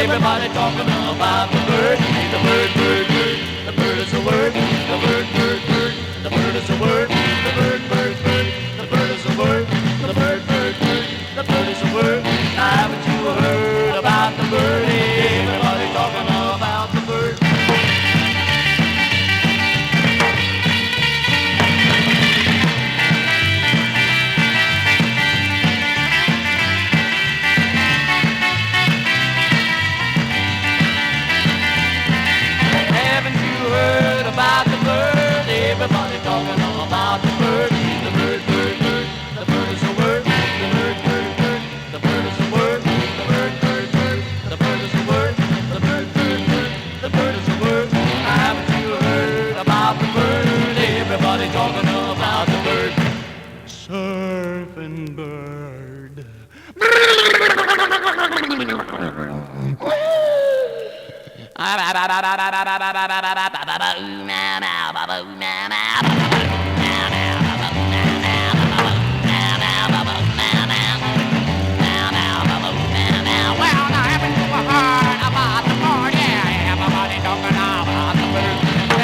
Everybody talking about the bird. The bird, bird, bird. The bird is a word. The bird, bird, bird. The bird is a word. The bird, bird, bird. The bird is a word. The bird, bird, bird. The bird is a word. Haven't you heard about the bird? Everybody talking about the bird. Heard about the bird, everybody talking about the bird. The bird, bird, bird, the bird is a word. The bird, bird, bird, the bird is a word. The bird, bird, bird, the bird is a word. The bird, bird, bird, the bird is a word. Haven't you heard about the bird? Everybody talking about the bird. Surfing bird.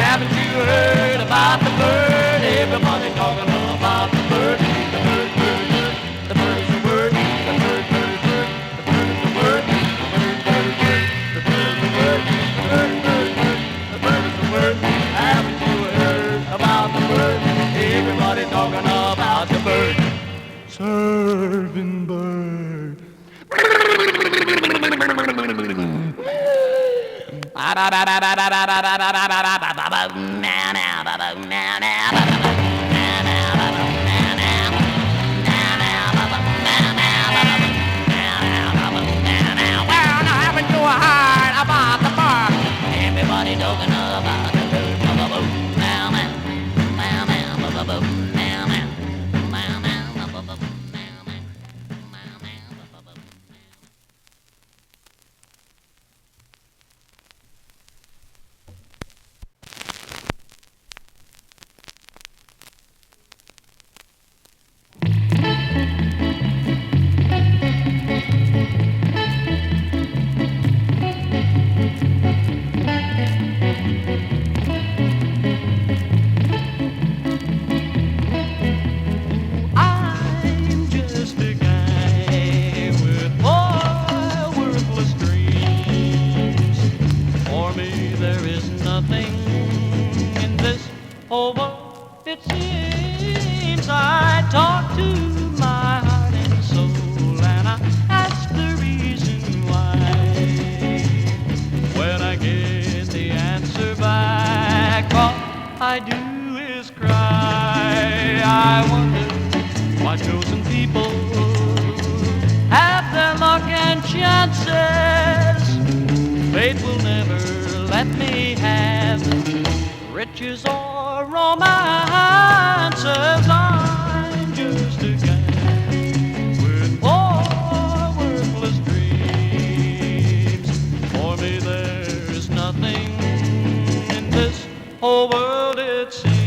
Haven't you heard about the bird? Everybody talking about the bird. The bird, bird, bird. The bird is a word. The bird, bird, bird. The bird is a word. The bird, bird, bird. The bird is a word. The bird, bird, bird. The bird is a word. Haven't you heard about the bird? Everybody talking about the bird. Serving bird. Everybody talking about the bird. It seems I talk to my heart and soul, and I ask the reason why. When I get the answer back, all I do is cry. I wonder why chosen people have their luck and chances. Fate will never let me have riches or romances. I'm just a guy with poor worthless dreams. For me there's nothing in this whole world, it seems.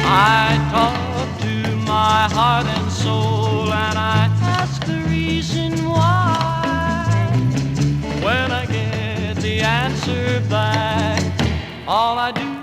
I talk to my heart and soul, and I ask the reason why. When I get the answer back, all I do